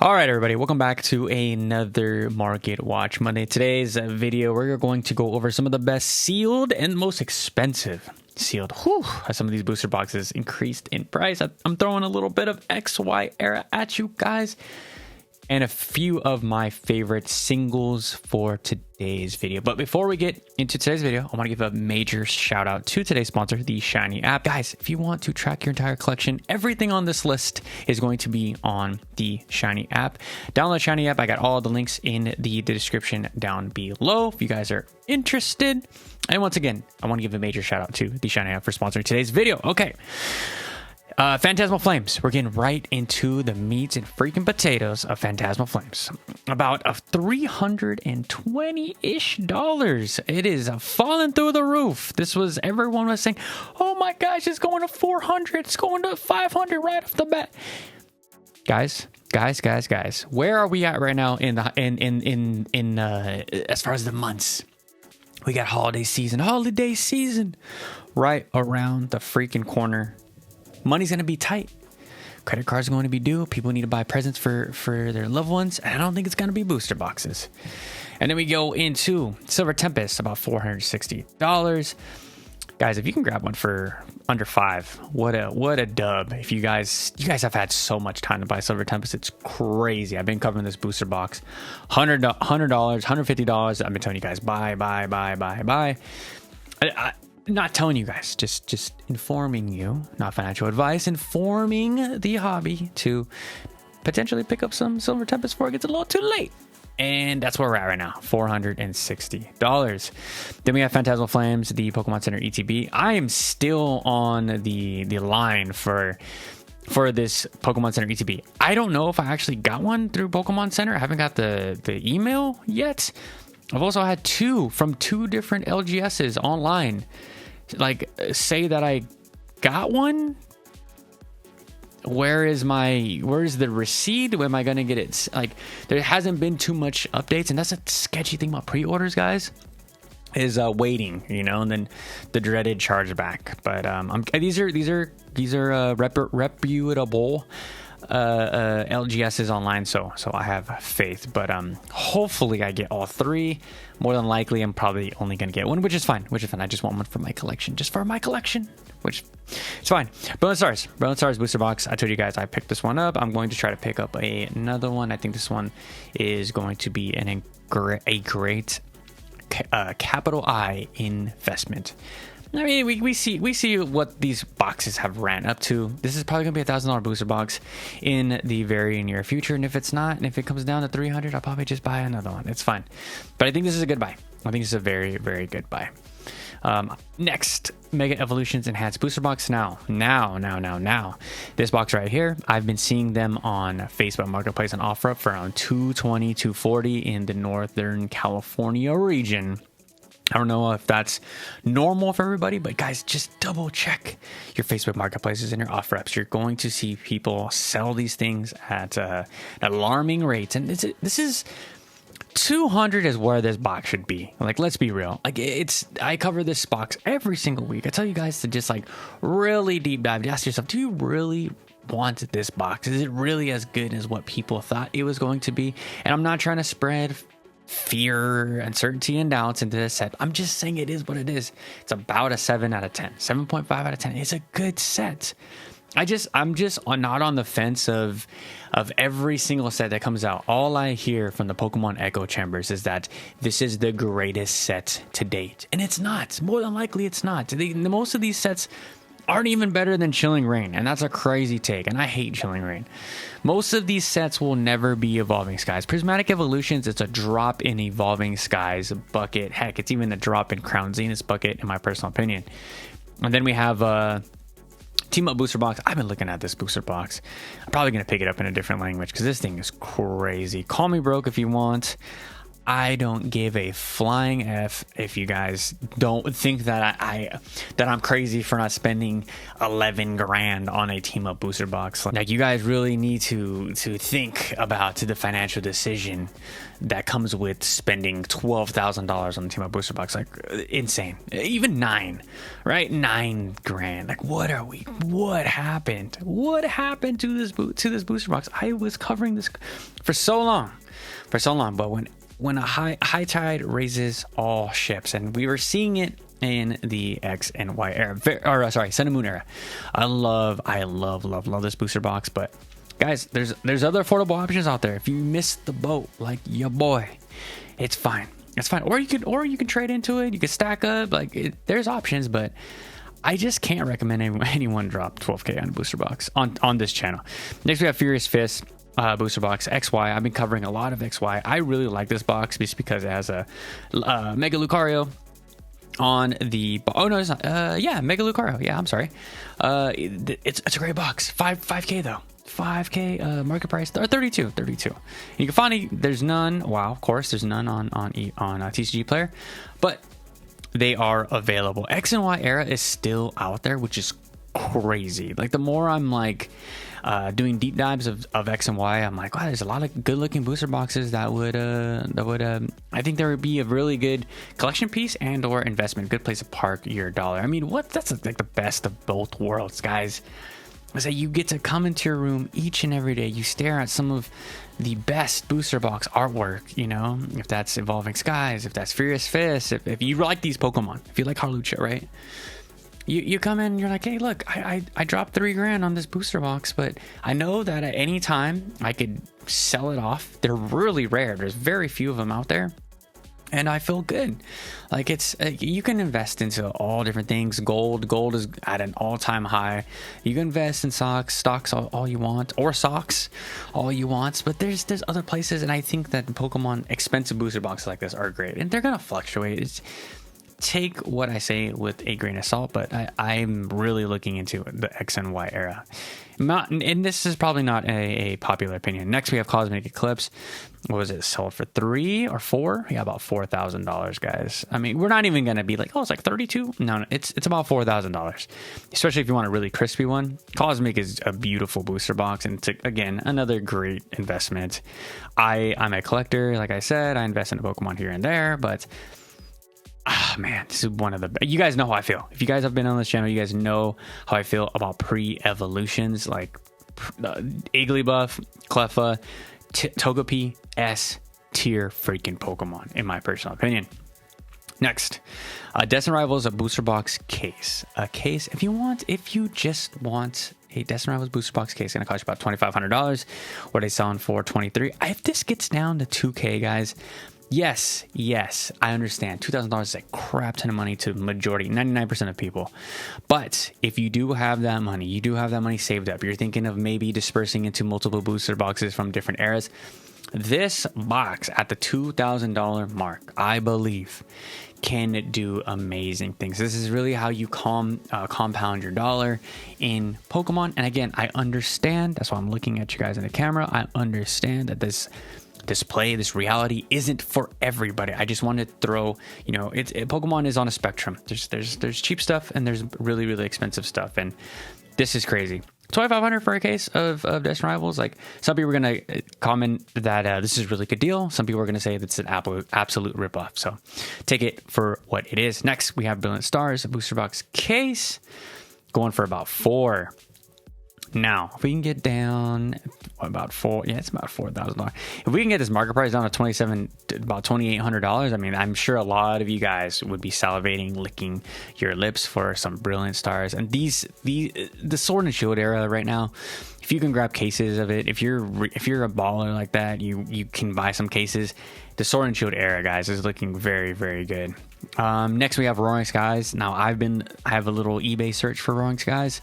All right, everybody, welcome back to another Market Watch Monday. Today's video, we're going to go over some of the best sealed and most expensive sealed. As some of these booster boxes increased in price. I'm throwing a little bit of XY era at you guys and a few of my favorite singles for today's video. But before we get into today's video, I want to give a major shout out to today's sponsor, the Shiny app. Guys, if you want to track your entire collection, everything on this list is going to be on the Shiny app. Download Shiny app. I got all the links in the description down below if you guys are interested. And once again, I want to give a major shout out to the Shiny app for sponsoring today's video. Okay. Phantasmal Flames. We're getting right into the meats and freaking potatoes of Phantasmal Flames. About $320-ish. It is falling through the roof. Everyone was saying, oh my gosh, it's going to 400. It's going to 500 right off the bat. Guys, where are we at right now in as far as the months? We got holiday season right around the freaking corner. Money's going to be tight. Credit cards are going to be due. People need to buy presents for their loved ones. And I don't think it's going to be booster boxes. And then we go into Silver Tempest, about $460. Guys, if you can grab one for under $5, what a dub. If you guys have had so much time to buy Silver Tempest, it's crazy. I've been covering this booster box. $100, $150. I've been telling you guys, buy. Not telling you guys, just informing you, not financial advice, informing the hobby to potentially pick up some Silver Tempest before it gets a little too late. And that's where we're at right now, $460. Then we have Phantasmal Flames, the Pokemon Center ETB. I am still on the line for this Pokemon Center ETB. I don't know if I actually got one through Pokemon Center. I haven't got the email yet. I've also had two from two different LGSs online say that I got one. Where's the receipt? When am I going to get it? There hasn't been too much updates, and that's a sketchy thing about pre-orders, guys, is waiting, and then the dreaded chargeback. But these are reputable LGSs online, so I have faith. But hopefully I get all three. More than likely, I'm probably only gonna get one, which is fine. I just want one for my collection, which it's fine. Brilliant Stars booster box. I told you guys I picked this one up. I'm going to try to pick up another one. I think this one is going to be a great capital I investment. I mean, we see what these boxes have ran up to. This is probably gonna be $1,000 booster box in the very near future. And if it's not, and if it comes down to 300, I'll probably just buy another one. It's fine. But I think this is a good buy. I think this is a very, very good buy. Next, Mega Evolutions Enhanced Booster Box. Now. This box right here, I've been seeing them on Facebook Marketplace on OfferUp for around $220, $240 in the Northern California region. I don't know if that's normal for everybody, but guys, just double check your Facebook marketplaces and your OfferUps. You're going to see people sell these things at alarming rates. And this is 200 is where this box should be. Let's be real. I cover this box every single week. I tell you guys to just really deep dive. Ask yourself, do you really want this box? Is it really as good as what people thought it was going to be? And I'm not trying to spread fear, uncertainty, and doubts into this set. I'm just saying it is what it is. It's about a 7 out of 10, 7.5 out of 10. It's a good set. I'm just not on the fence of every single set that comes out. All I hear from the Pokemon Echo Chambers is that this is the greatest set to date, and it's not. More than likely, it's not. Most of these sets aren't even better than Chilling Reign, and that's a crazy take, and I hate Chilling Reign. Most of these sets will never be Evolving Skies. Prismatic Evolutions, it's a drop in Evolving Skies bucket. Heck, it's even a drop in Crown Zenith's bucket, in my personal opinion. And then we have Team Up Booster Box. I've been looking at this booster box. I'm probably going to pick it up in a different language because this thing is crazy. Call me broke if you want. I don't give a flying F if you guys don't think that I'm crazy for not spending 11 grand on a team up booster box. Like, you guys really need to think about the financial decision that comes with spending $12,000 on the team up booster box. Like, insane. Even 9, right? 9 grand. Like, what happened? What happened to this booster box? I was covering this for so long, but when a high tide raises all ships, and we were seeing it in the X and Y era, Sun and Moon era. I love this booster box, but guys, there's other affordable options out there. If you missed the boat, like your boy, it's fine. It's fine. Or you can trade into it. You can stack up. There's options, but I just can't recommend anyone drop 12K on a booster box on this channel. Next, we have Furious Fist. Booster box XY. I've been covering a lot of XY. I really like this box just because it has a Mega Lucario on the it's not, Mega Lucario. Yeah, I'm sorry. It's a great box. 5K though. 5K market price, or 32. And you can find there's none. Wow, of course, there's none on TCG Player, but they are available. X and Y era is still out there, which is crazy. Like, the more I'm doing deep dives of X and Y, I'm like, wow, there's a lot of good looking booster boxes that would I think there would be a really good collection piece and or investment, good place to park your dollar. I mean, that's like the best of both worlds, guys. Is that you get to come into your room each and every day, you stare at some of the best booster box artwork, if that's Evolving Skies, if that's Furious Fist, if you like these Pokemon, if you like Harlucha, right? You come in and you're like, hey, look, I dropped 3 grand on this booster box, but I know that at any time I could sell it off. They're really rare. There's very few of them out there. And I feel good. Like, it's you can invest into all different things. Gold is at an all-time high. You can invest in stocks all you want, or socks all you want. But there's other places, and I think that Pokemon expensive booster boxes like this are great, and they're gonna fluctuate. Take what I say with a grain of salt, but I'm really looking into the X and Y era. And this is probably not a popular opinion. Next, we have Cosmic Eclipse. What was it? Sold for 3 or 4? Yeah, about $4,000, guys. I mean, we're not even going to be like, oh, it's like 32. No, it's about $4,000. Especially if you want a really crispy one. Cosmic is a beautiful booster box, and it's, again, another great investment. I'm a collector. Like I said, I invest in a Pokemon here and there, but man, this is one of the... You guys know how I feel. If you guys have been on this channel, you guys know how I feel about pre-evolutions, like Igglybuff, Cleffa, Togepi, S-tier freaking Pokemon, in my personal opinion. Next, Destined Rivals, a booster box case. A case, if you just want a Destined Rivals booster box case, it's going to cost you about $2,500. What are they selling for? $23. If this gets down to $2K, guys... Yes, I understand. $2,000 is a crap ton of money to majority, 99% of people. But if you do have that money, saved up, you're thinking of maybe dispersing into multiple booster boxes from different eras, this box at the $2,000 mark, I believe, can do amazing things. This is really how you compound your dollar in Pokemon. And again, I understand. That's why I'm looking at you guys in the camera. I understand that this reality isn't for everybody. I just want to throw, Pokemon is on a spectrum. There's cheap stuff and there's really, really expensive stuff, and this is crazy. $2,500 for a case of Destined Rivals. Like, some people are gonna comment that this is a really good deal. Some people are gonna say that's an absolute ripoff. So take it for what it is. Next, we have Brilliant Stars, a booster box case, going for about $4,000. Now, if we can get down about it's about $4,000. If we can get this market price down to about $2,800, I mean, I'm sure a lot of you guys would be salivating, licking your lips for some Brilliant Stars. And the Sword and Shield era right now, if you can grab cases of it, if you're a baller like that, you can buy some cases. The Sword and Shield era, guys, is looking very, very good. Next, we have Roaring Skies. Now, I have a little eBay search for Roaring Skies,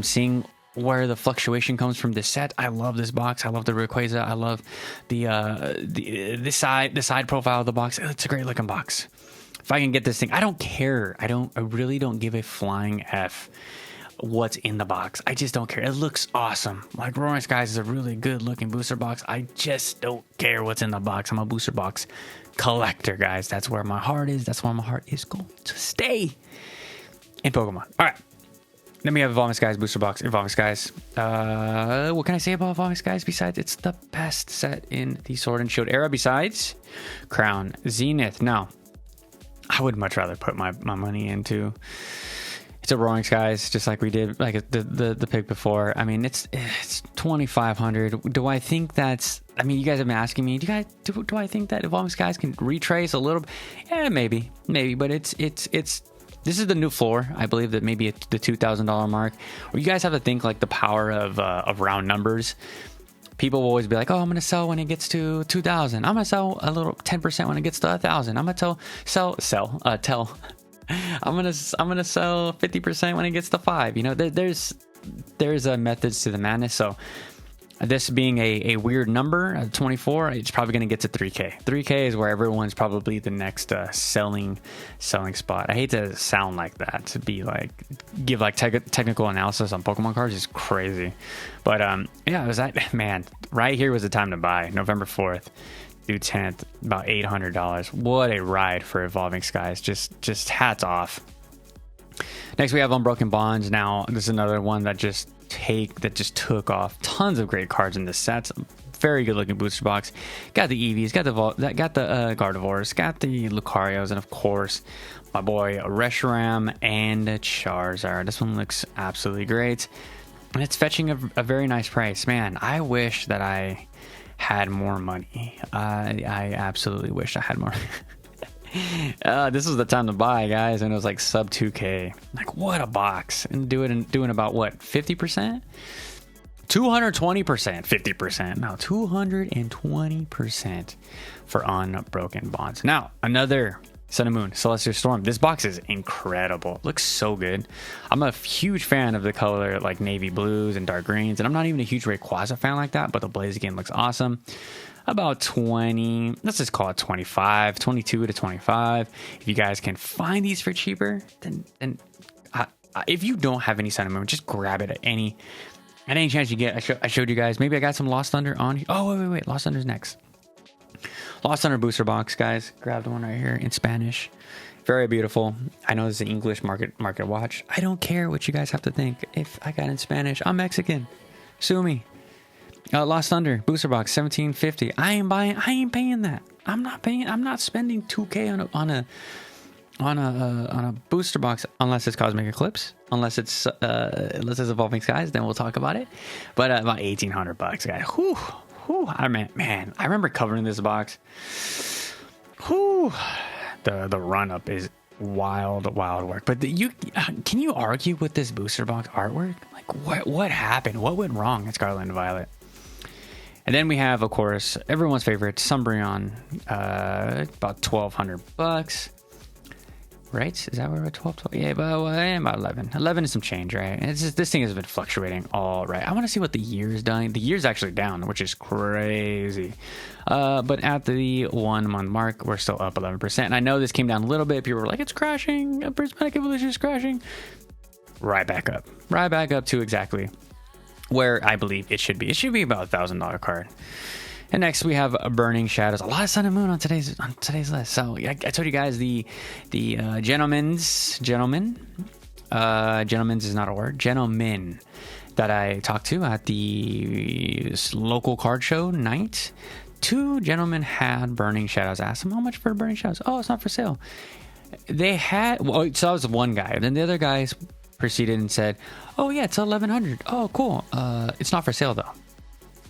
seeing where the fluctuation comes from this set. I love this box. I love the Rayquaza. I love the side profile of the box. It's a great looking box. If I can get this thing, I don't care. I really don't give a flying F what's in the box. I just don't care. It looks awesome. Like Roaring Skies is a really good looking booster box. I just don't care what's in the box. I'm a booster box collector, guys. That's where my heart is. That's where my heart is going to stay in Pokemon. All right. Then we have Evolving Skies booster box. Evolving Skies. What can I say about Evolving Skies besides it's the best set in the Sword and Shield era besides Crown Zenith? Now, I would much rather put my money into it's a Roaring Skies, just like we did like the pick before. I mean, it's 2,500. Do I think that's? I mean, you guys have been asking me. Do I think that Evolving Skies can retrace a little? Yeah, maybe, but it's. This is the new floor. I believe that maybe at the $2,000 mark. Where you guys have to think like the power of round numbers. People will always be like, "Oh, I'm gonna sell when it gets to 2,000. I'm gonna sell a little 10% when it gets to 1,000. I'm gonna sell. I'm gonna sell 50% when it gets to 5." You know, there's methods to the madness. So this being a weird number, 24, it's probably going to get to 3K. 3K is where everyone's probably the next selling spot. I hate to sound like that, to be like, give like technical analysis on Pokemon cards is crazy. But yeah, it was that, man, right here was the time to buy. November 4th through 10th, about $800. What a ride for Evolving Skies. Just hats off. Next we have Unbroken Bonds. Now this is another one that just took off. Tons of great cards in this set. Very good looking booster box. Got the Eevees, got the Gardevoirs, got the Lucarios, and of course my boy Reshiram and Charizard. This one looks absolutely great, and it's fetching a very nice price. Man, I wish that I had more money. I absolutely wish I had more. This was the time to buy, guys, and it was like sub 2K. Like, what a box. And doing about what, 50%? 220%, 50%. No, 220% for Unbroken Bonds. Now, another Sun and Moon Celestial Storm. This box is incredible. Looks so good. I'm a huge fan of the color like navy blues and dark greens, and I'm not even a huge Rayquaza fan like that, but the Blaziken looks awesome. About 20, let's just call it 22 to 25. If you guys can find these for cheaper, then if you don't have any Sun and Moon, just grab it at any chance you get. I showed you guys. Maybe I got some Lost Thunder on here. Oh, wait. Lost Thunder's next. Lost Thunder booster box, guys. Grabbed one right here in Spanish. Very beautiful. I know this is an English market watch. I don't care what you guys have to think. If I got in Spanish, I'm Mexican. Sue me. Lost Thunder booster box, $1,750. I ain't paying that. I'm not spending 2K on a booster box unless it's Cosmic Eclipse, unless it's Evolving Skies. Then we'll talk about it. But about $1,800, guys. Whew. I remember covering this box. Whew. The run up is wild work. But can you argue with this booster box artwork? Like what happened? What went wrong in Scarlet and Violet? And then we have, of course, everyone's favorite Umbreon, about $1,200. Right? Is that where we're at? 12? Yeah, about 11. 11 is some change, right? It's just, this thing has been fluctuating all right. I want to see what the year is doing. The year's actually down, which is crazy. But at the 1 month mark, we're still up 11%. And I know this came down a little bit. People were like, it's crashing. Prismatic Evolution is crashing. Right back up. Right back up to exactly where I believe it should be. It should be about $1,000 card. And next we have Burning Shadows. A lot of Sun and Moon on today's list. So I told you guys the gentlemen's is not a word. Gentlemen that I talked to at the local card show night. 2 gentlemen had Burning Shadows. I asked them how much for Burning Shadows. Oh, it's not for sale. They had. Well, so that was one guy. And then the other guys proceeded and said, "Oh yeah, it's 1,100. Oh, cool. It's not for sale though."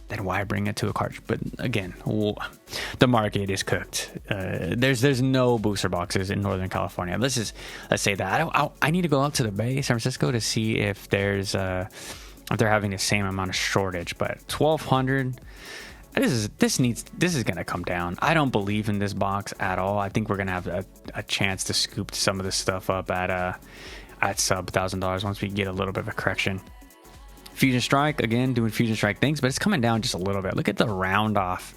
Then why bring it to a card? But again, the market is cooked. There's no booster boxes in Northern California. Let's say that. I need to go out to the Bay, San Francisco, to see if if they're having the same amount of shortage. But 1,200. This is gonna come down. I don't believe in this box at all. I think we're gonna have a chance to scoop some of this stuff up at sub $1,000 once we get a little bit of a correction. Fusion Strike, again, doing Fusion Strike things, but it's coming down just a little bit. Look at the round off.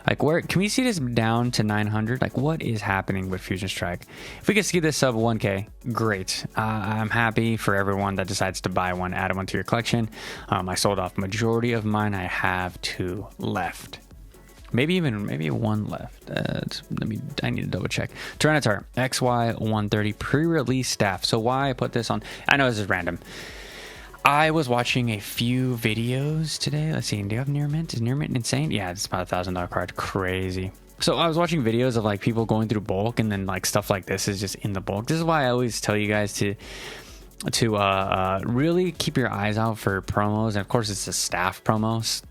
Like, where can we see this down to 900? Like, what is happening with Fusion Strike? If we could see this sub 1K, great. I'm happy for everyone that decides to buy one, add one to your collection. I sold off majority of mine. I have 2 left. Maybe one left. I need to double check. Tyranitar XY130 pre-release staff. So why I put this on? I know this is random. I was watching a few videos today. Let's see. Do you have near mint? Is near mint insane? Yeah, it's about $1,000 card. Crazy. So I was watching videos of like people going through bulk, and then like stuff like this is just in the bulk. This is why I always tell you guys to really keep your eyes out for promos. And of course, it's the staff promos.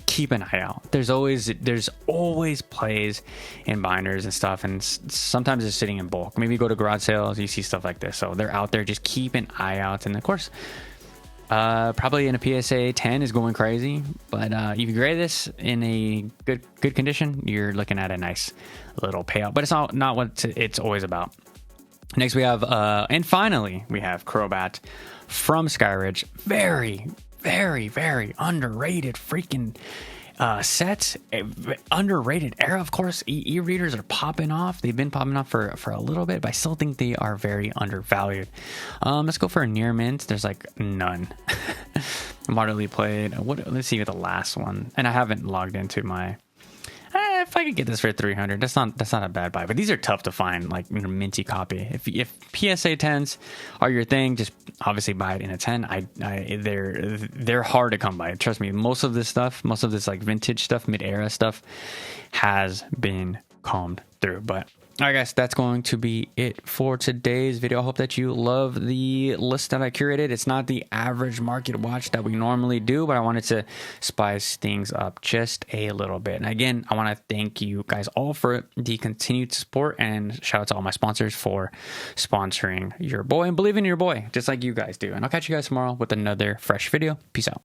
Keep an eye out. There's always plays in binders and stuff, and sometimes it's sitting in bulk. Maybe you go to garage sales, you see stuff like this. So they're out there. Just keep an eye out. And of course, probably in a PSA 10 is going crazy, but if you grade this in a good condition, you're looking at a nice little payout. But it's not what it's always about. Next we have and finally we have Crobat from Skyridge. Very underrated freaking set, underrated era. Of course, e-readers are popping off. They've been popping off for a little bit, but I still think they are very undervalued. Let's go for a near mint. There's like none. Moderately played. Let's see the last one. And I haven't logged into my. If I could get this for 300, that's not a bad buy. But these are tough to find, like minty copy. If PSA 10s are your thing, just obviously buy it in a 10. They're hard to come by. Trust me. Most of this like vintage stuff, mid-era stuff, has been combed through. But all right, guys, that's going to be it for today's video. I hope that you love the list that I curated. It's not the average market watch that we normally do, but I wanted to spice things up just a little bit. And again, I want to thank you guys all for the continued support, and shout out to all my sponsors for sponsoring your boy and believing in your boy, just like you guys do. And I'll catch you guys tomorrow with another fresh video. Peace out.